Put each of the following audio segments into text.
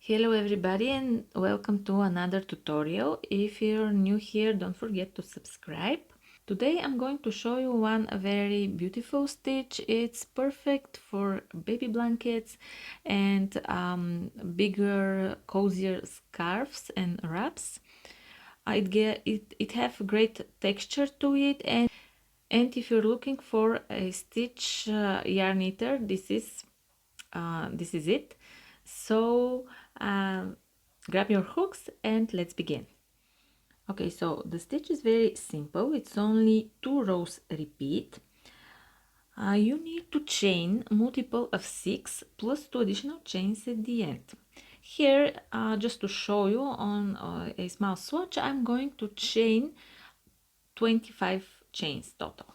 Hello everybody and welcome to another tutorial. If you're new here, don't forget to subscribe. Today I'm going to show you one very beautiful stitch. It's perfect for baby blankets and bigger, cozier scarves and wraps. It have great texture to it, and if you're looking for a stitch yarn knitter, this is it. So grab your hooks and let's begin. Okay, so the stitch is very simple. It's only 2 rows repeat. You need to chain multiple of 6 plus 2 additional chains at the end. Here, just to show you on a small swatch, I'm going to chain 25 chains total.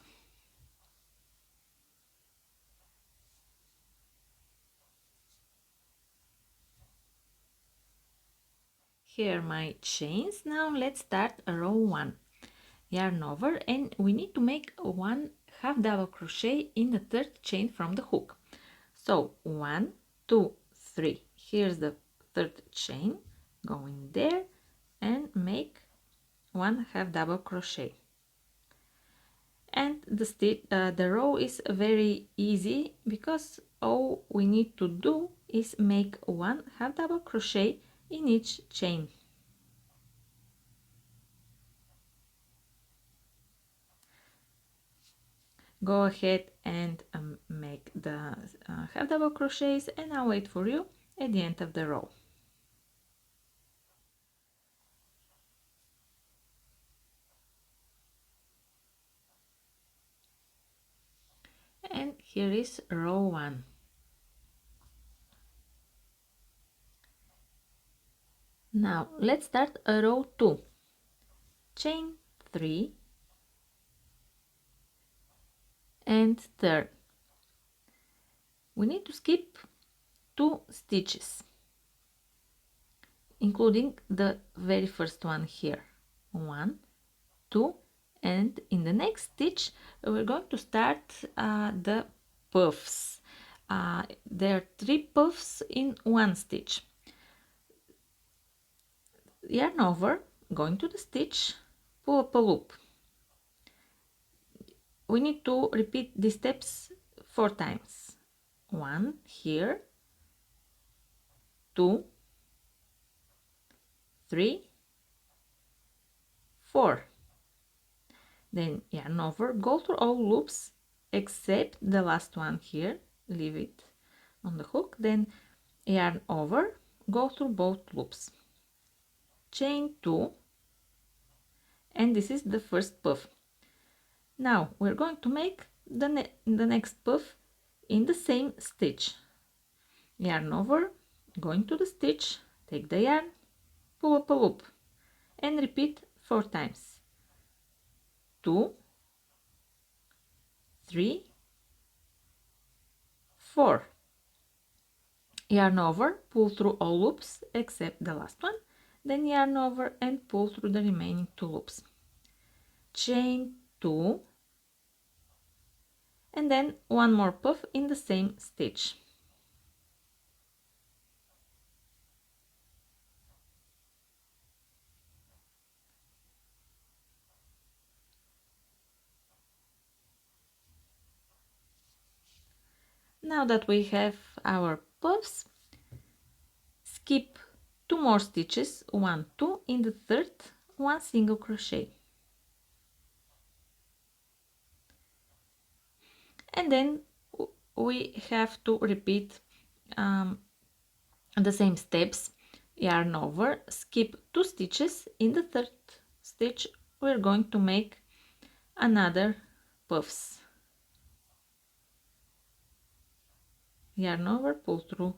Here are my chains. Now let's start row 1. Yarn over, and we need to make one half double crochet in the third chain from the hook. So 1, 2, 3. Here's the third chain. Go in there and make one half double crochet. And the row is very easy because all we need to do is make one half double crochet in each chain. Go ahead and make the half double crochets, and I'll wait for you at the end of the row. And here is row 1. Now let's start row 2. Chain 3 and turn. We need to skip 2 stitches, including the very first one here. 1, 2, and in the next stitch we're going to start the puffs. There are 3 puffs in one stitch. Yarn over, going to the stitch, pull up a loop. We need to repeat these steps 4 times. 1 here, 2, 3, 4. Then yarn over, go through all loops except the last one here, leave it on the hook, then yarn over, go through both loops. Chain 2, and this is the first puff. Now we're going to make the next puff in the same stitch. Yarn over, going to the stitch, take the yarn, pull up a loop, and repeat 4 times. 2, 3, 4. Yarn over, pull through all loops except the last one, then yarn over and pull through the remaining 2 loops. Chain 2, and then one more puff in the same stitch. Now that we have our puffs, skip 2 more stitches, 1, 2, in the third, 1 single crochet. And then we have to repeat the same steps. Yarn over, skip 2 stitches, in the third stitch we're going to make another puffs. Yarn over, pull through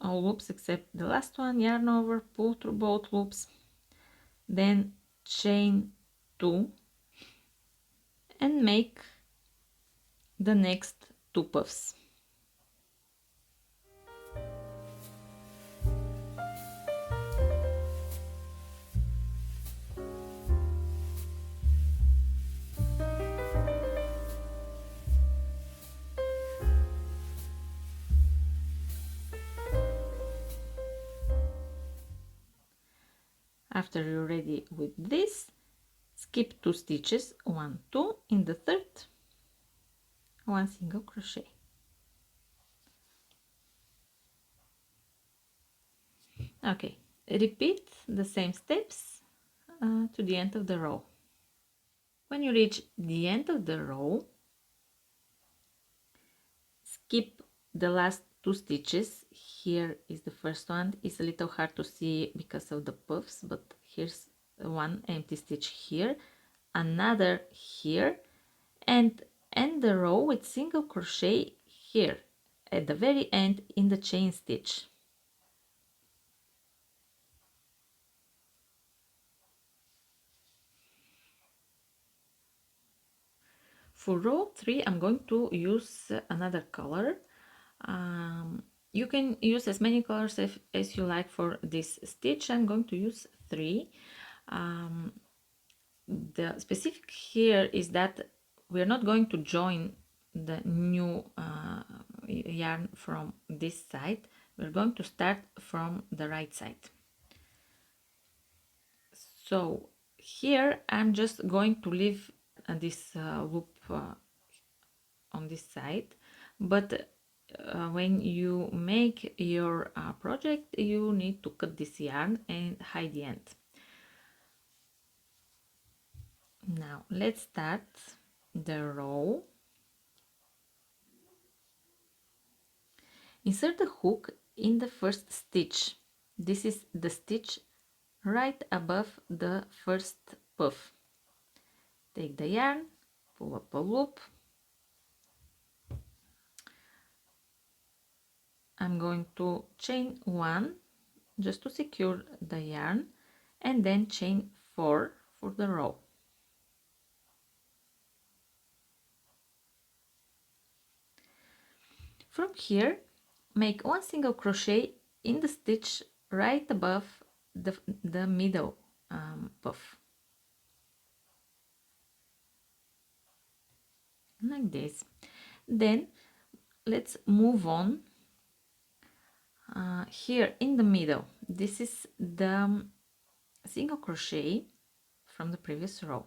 all loops except the last one, yarn over, pull through both loops, then chain 2 and make the next 2 puffs. After you're ready with this, skip 2 stitches, 1 2, in the third 1 single crochet. Okay, repeat the same steps to the end of the row. When you reach the end of the row, skip the last 2 stitches. Here is the first one. It's a little hard to see because of the puffs, but here's one empty stitch here, another here, and end the row with single crochet here at the very end in the chain stitch. For row 3 I'm going to use another color. You can use as many colors as you like for this stitch. I'm going to use 3. The specific here is that we're not going to join the new yarn from this side. We're going to start from the right side. So here I'm just going to leave this loop on this side, but when you make your project, you need to cut this yarn and hide the end. Now let's start the row. Insert the hook in the first stitch. This is the stitch right above the first puff. Take the yarn, pull up a loop. I'm going to chain 1 just to secure the yarn, and then chain 4 for the row. From here, make 1 single crochet in the stitch right above the middle puff, like this. Then let's move on. Here in the middle, this is the single crochet from the previous row.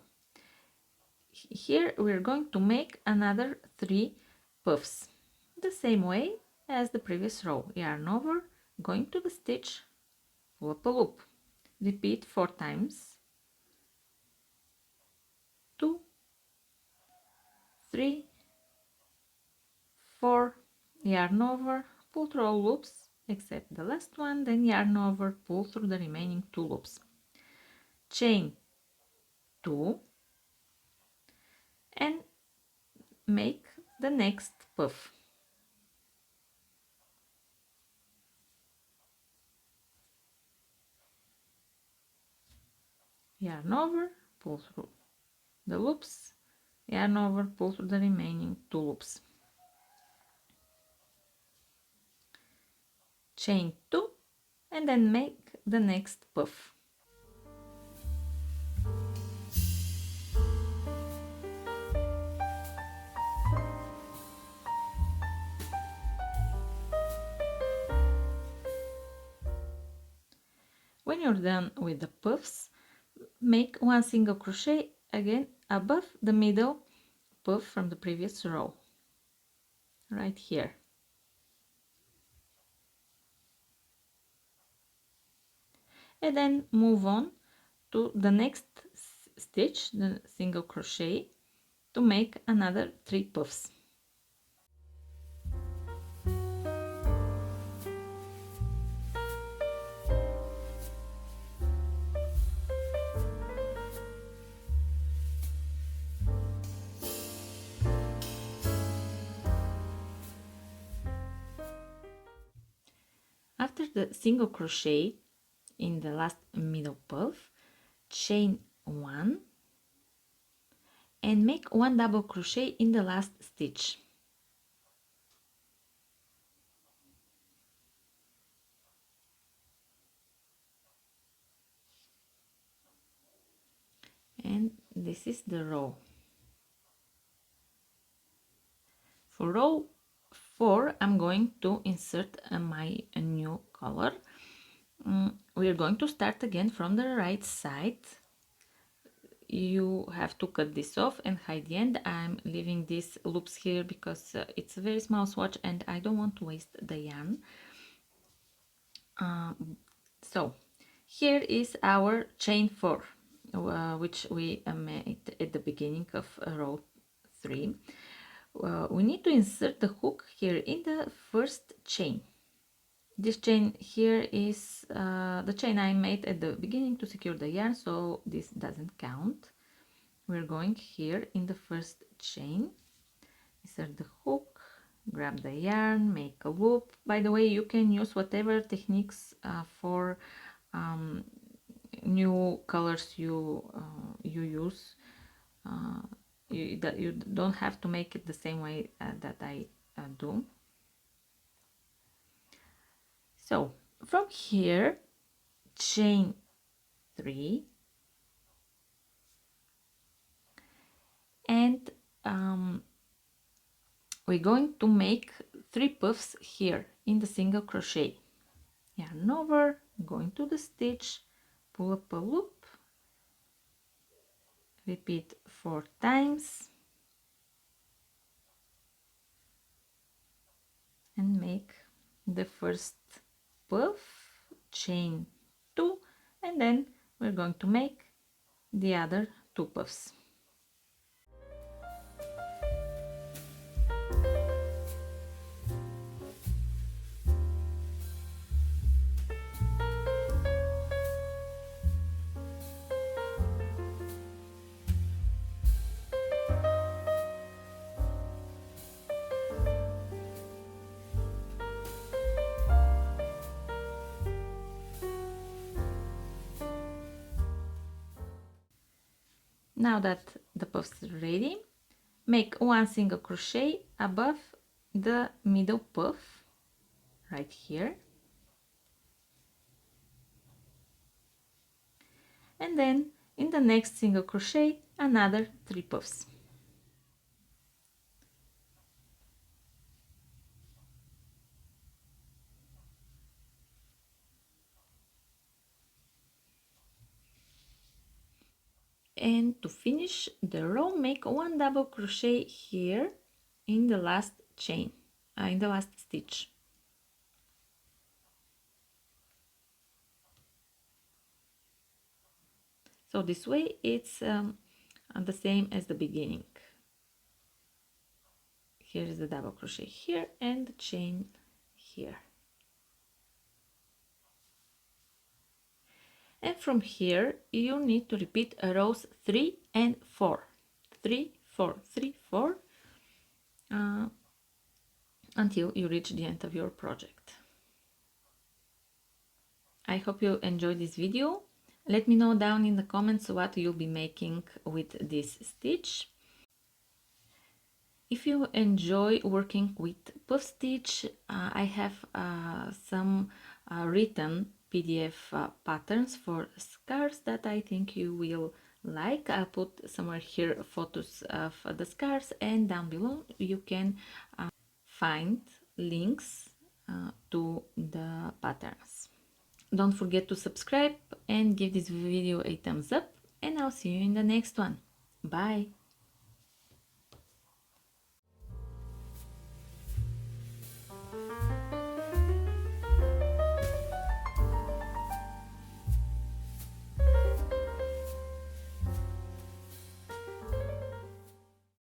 Here we're going to make another 3 puffs the same way as the previous row. Yarn over, going to the stitch, pull up a loop, repeat 4 times, 2, 3, 4, yarn over, pull through all loops except the last one, then yarn over, pull through the remaining 2 loops, chain 2, and make the next puff. Yarn over, pull through the loops, yarn over, pull through the remaining 2 loops, chain 2, and then make the next puff. When you're done with the puffs, make 1 single crochet again above the middle puff from the previous row, right here. And then move on to the next stitch, the single crochet, to make another 3 puffs. After the single crochet in the last middle puff, chain 1 and make 1 double crochet in the last stitch. And this is the row. For row 4 I'm going to insert my new color. We are going to start again from the right side. You have to cut this off and hide the end. I'm leaving these loops here because it's a very small swatch and I don't want to waste the yarn. So here is our chain 4, which we made at the beginning of row 3. We need to insert the hook here in the first chain. This chain here is the chain I made at the beginning to secure the yarn, so this doesn't count. We're going here in the first chain, insert the hook, grab the yarn, make a loop. By the way, you can use whatever techniques for new colors you use. You don't have to make it the same way that I do. So from here, chain 3, and we're going to make 3 puffs here in the single crochet. Yarn over, going to the stitch, pull up a loop, repeat 4 times, and make the first puff, chain 2, and then we're going to make the other 2 puffs. Now that the puffs are ready, make 1 single crochet above the middle puff right here, and then in the next single crochet another 3 puffs. And to finish the row, make 1 double crochet here in the last chain, in the last stitch. So this way it's the same as the beginning. Here is the double crochet here and the chain here. And from here you need to repeat rows 3 and 4. 3, 4, 3, 4 until you reach the end of your project. I hope you enjoyed this video. Let me know down in the comments what you'll be making with this stitch. If you enjoy working with puff stitch, I have some written PDF patterns for scarves that I think you will like. I'll put somewhere here photos of the scarves, and down below you can find links to the patterns. Don't forget to subscribe and give this video a thumbs up, and I'll see you in the next one. Bye!